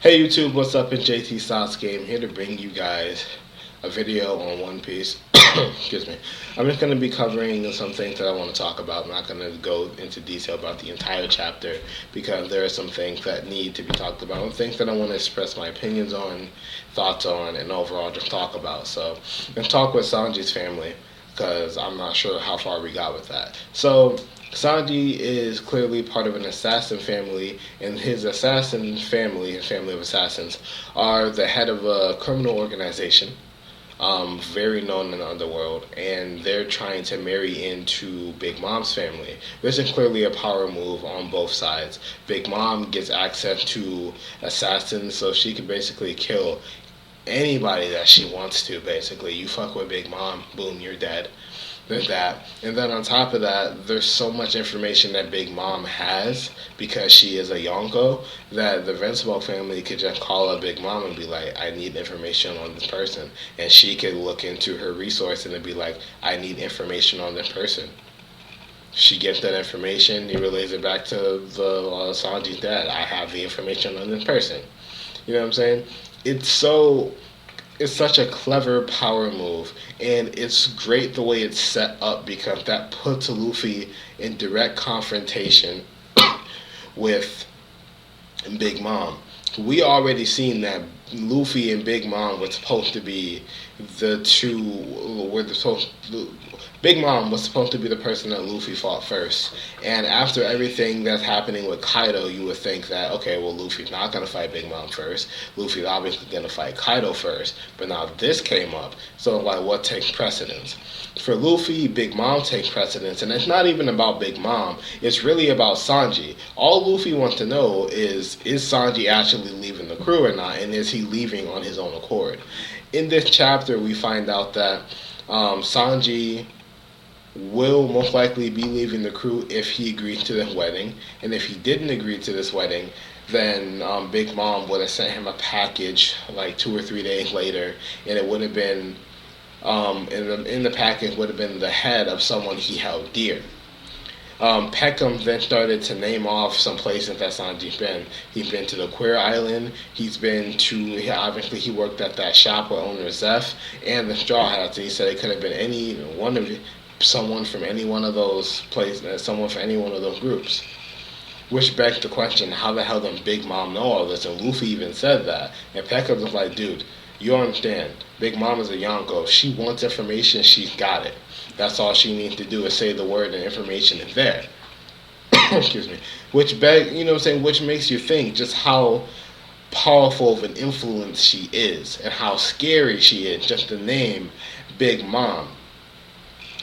Hey YouTube, what's up? It's JT Sasuke. I'm here to bring you guys a video on One Piece. Excuse me. I'm just going to be covering some things that I want to talk about. I'm not going to go into detail about the entire chapter because there are some things that need to be talked about and things that I want to express my opinions on, thoughts on, and overall just talk about. So, let's talk with Sanji's family because I'm not sure how far we got with that. So, Sanji is clearly part of an assassin family, and his assassin family, his family of assassins, are the head of a criminal organization, very known in the underworld, and they're trying to marry into Big Mom's family. This is clearly a power move on both sides. Big Mom gets access to assassins, so she can basically kill anybody that she wants to, basically. You fuck with Big Mom, boom, you're dead. There's that. And then on top of that, there's so much information that Big Mom has because she is a Yonko that the Vinsmoke family could just call up Big Mom and be like, I need information on this person. And she could look into her resource and be like, I need information on this person. She gets that information, he relays it back to the Sanji's dad. I have the information on this person. You know what I'm saying? It's such a clever power move, and it's great the way it's set up because that puts Luffy in direct confrontation with Big Mom. We already seen that Luffy and Big Mom were supposed to be the two. Big Mom was supposed to be the person that Luffy fought first. And after everything that's happening with Kaido, you would think that, okay, well, Luffy's not going to fight Big Mom first. Luffy's obviously going to fight Kaido first. But now this came up. So, like, what takes precedence? For Luffy, Big Mom takes precedence. And it's not even about Big Mom. It's really about Sanji. All Luffy wants to know is Sanji actually leaving the crew or not? And is he leaving on his own accord? In this chapter, we find out that Sanji will most likely be leaving the crew if he agrees to the wedding. And if he didn't agree to this wedding, then Big Mom would have sent him a package like 2 or 3 days later, and it would have been in the package would have been the head of someone he held dear. Peckham then started to name off some places that Sanji's been. He's been to the Queer Island. He's been to, obviously he worked at that shop with owner Zeph and the Straw Hats. And he said it could have been someone from any one of those places, someone from any one of those groups. Which begs the question, how the hell did Big Mom know all this? And Luffy even said that. And Peckham was like, dude, you understand, Big Mom is a Yonko. If she wants information, she's got it. That's all she needs to do is say the word and information is there. Excuse me. Which makes you think just how powerful of an influence she is and how scary she is. Just the name Big Mom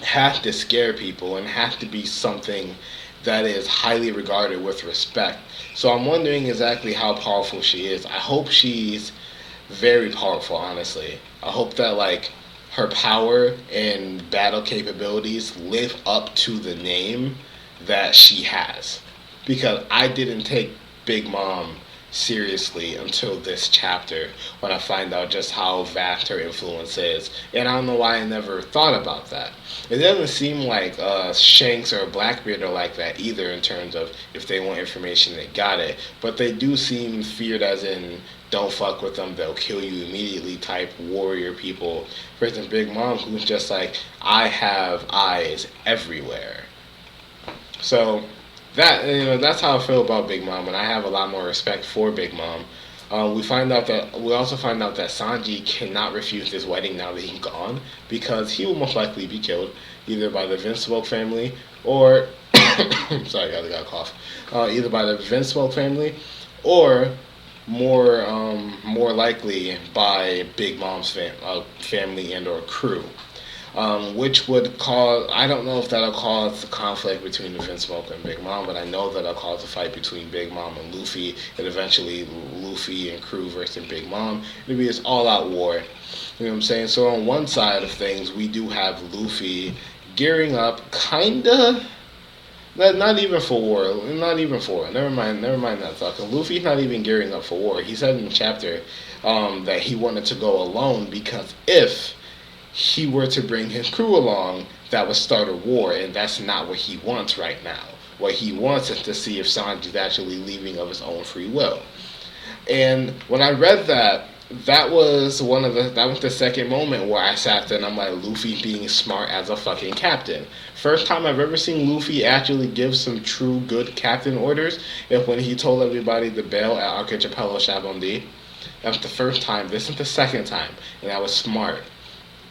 has to scare people and has to be something that is highly regarded with respect. So I'm wondering exactly how powerful she is. I hope she's very powerful, honestly. I hope that, like, her power and battle capabilities live up to the name that she has. Because I didn't take Big Mom seriously until this chapter when I find out just how vast her influence is. And I don't know why I never thought about that. It doesn't seem like Shanks or Blackbeard are like that either in terms of if they want information, they got it. But they do seem feared as in don't fuck with them, they'll kill you immediately type warrior people. For instance, Big Mom, who's just like, I have eyes everywhere. So that's how I feel about Big Mom, and I have a lot more respect for Big Mom. We also find out that Sanji cannot refuse this wedding now that he's gone, because he will most likely be killed either by the Vinsmoke family or sorry, I got a cough. Either by the Vinsmoke family or more likely by Big Mom's family and or crew. Which would cause, I don't know if that'll cause the conflict between the Vinsmoke and Big Mom, but I know that'll cause a fight between Big Mom and Luffy, and eventually Luffy and crew versus Big Mom. It'll be this all-out war. You know what I'm saying? So on one side of things, we do have Luffy gearing up, kinda. Not even for war. Never mind that thought. Luffy's not even gearing up for war. He said in the chapter that he wanted to go alone because if he were to bring his crew along, that would start a war, and that's not what he wants right now. What he wants is to see if Sanji's actually leaving of his own free will. And when I read that, that was the second moment where I sat there and I'm like, Luffy being smart as a fucking captain. First time I've ever seen Luffy actually give some true good captain orders is when he told everybody to bail at Archipelago Shabondi. That was the first time. This is the second time, and that was smart.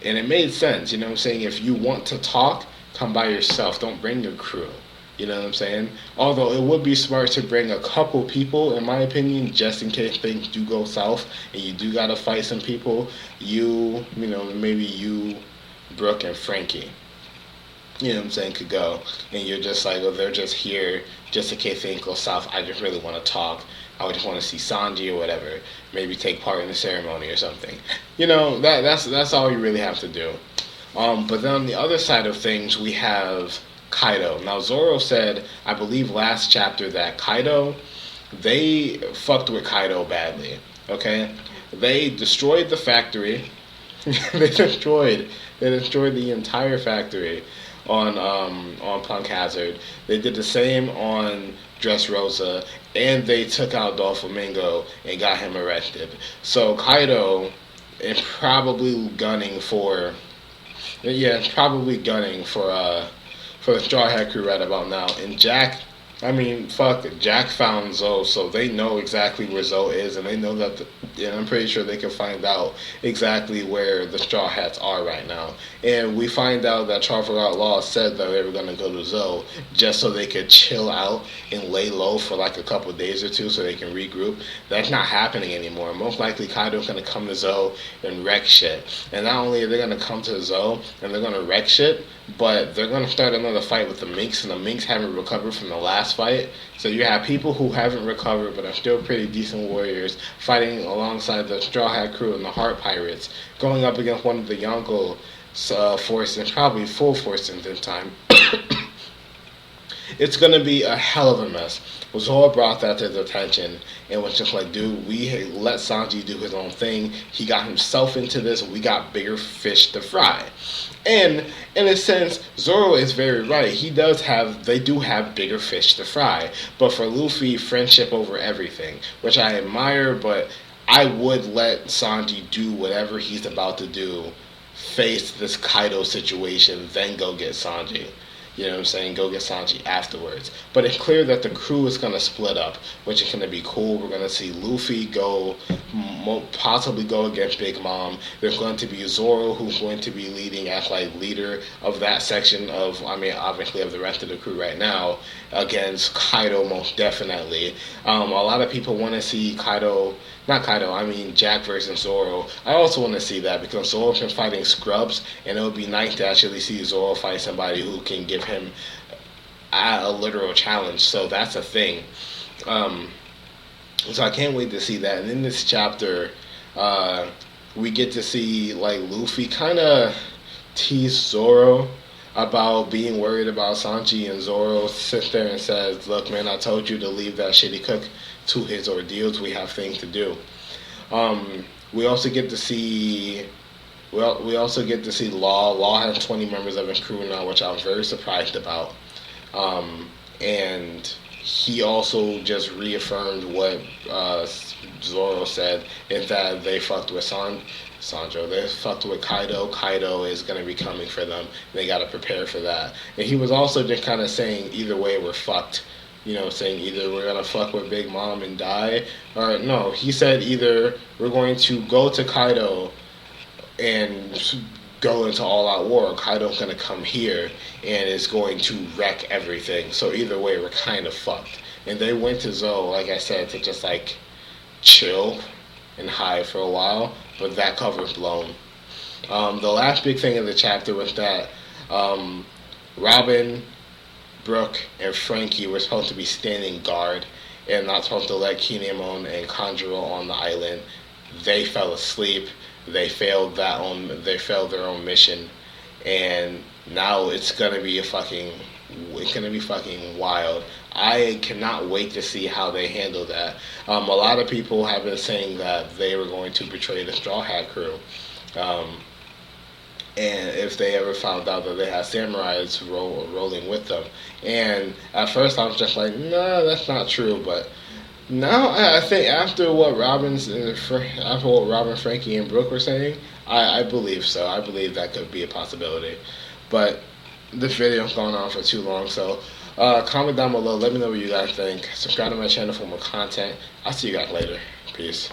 And it made sense, you know what I'm saying? If you want to talk, come by yourself. Don't bring your crew. You know what I'm saying? Although it would be smart to bring a couple people, in my opinion, just in case things do go south and you do gotta fight some people. Maybe you, Brooke, and Frankie. You know what I'm saying, could go. And you're just like, oh, they're just here just in case things go south. I just really want to talk. I just want to see Sanji or whatever. Maybe take part in the ceremony or something. You know, that's all you really have to do. But then on the other side of things, we have Kaido. Now, Zoro said, I believe last chapter, that Kaido, they fucked with Kaido badly. Okay? They destroyed the factory. they destroyed the entire factory on Punk Hazard. They did the same on Dressrosa, and they took out Doflamingo and got him arrested. So Kaido is probably gunning for the Straw Hat crew right about now. And Jack found Zoe, so they know exactly where Zoe is, and they know that, I'm pretty sure they can find out exactly where the Straw Hats are right now. And we find out that Trafalgar Outlaw said that they were going to go to Zoe just so they could chill out and lay low for like a couple days or two so they can regroup. That's not happening anymore. Most likely Kaido's going to come to Zoe and wreck shit. And not only are they going to come to Zoe and they're going to wreck shit, but they're going to start another fight with the Minks, and the Minks haven't recovered from the last fight. So you have people who haven't recovered but are still pretty decent warriors fighting alongside the Straw Hat crew and the Heart Pirates, going up against one of the Yonko forces, probably full force in this time. It's going to be a hell of a mess. Zoro brought that to his attention and was just like, dude, we let Sanji do his own thing. He got himself into this. We got bigger fish to fry. And in a sense, Zoro is very right. They do have bigger fish to fry. But for Luffy, friendship over everything, which I admire, but I would let Sanji do whatever he's about to do, face this Kaido situation, then go get Sanji. You know what I'm saying? Go get Sanji afterwards. But it's clear that the crew is going to split up, which is going to be cool. We're going to see Luffy possibly go against Big Mom. There's going to be Zoro, who's going to be leading as like leader of that section obviously of the rest of the crew right now, against Kaido most definitely. A lot of people want to see Jack versus Zoro. I also want to see that because Zoro's been fighting scrubs, and it would be nice to actually see Zoro fight somebody who can give him a literal challenge. So that's a thing. So I can't wait to see that. And in this chapter, we get to see like Luffy kind of tease Zoro about being worried about Sanji, and Zoro sits there and says, "Look, man, I told you to leave that shitty cook to his ordeals. We have things to do." We also get to see Law. Law has 20 members of his crew now, which I'm very surprised about. And he also just reaffirmed what Zoro said, is that they fucked with Sanjo. They fucked with Kaido. Kaido is going to be coming for them. They got to prepare for that. And he was also just kind of saying, either way, we're fucked. You know, saying either we're going to fuck with Big Mom and die, or no, he said either we're going to go to Kaido and go into all-out war, or Kaido's going to come here and is going to wreck everything. So either way, we're kind of fucked. And they went to Zoe, like I said, to just like chill and hide for a while, but that cover's blown. The last big thing in the chapter was that Robin, Brooke, and Frankie were supposed to be standing guard and not supposed to let Kinemon and Kanjuro on the island. They fell asleep. They failed their own mission, and now it's gonna be fucking wild. I cannot wait to see how they handle that. A lot of people have been saying that they were going to betray the Straw Hat crew. And if they ever found out that they had samurais rolling with them. And at first I was just like, no, that's not true, but Now I think after what Robin, Frankie, and Brooke were saying, I believe so. I believe that could be a possibility. But this video's gone on for too long, so comment down below. Let me know what you guys think. Subscribe to my channel for more content. I'll see you guys later. Peace.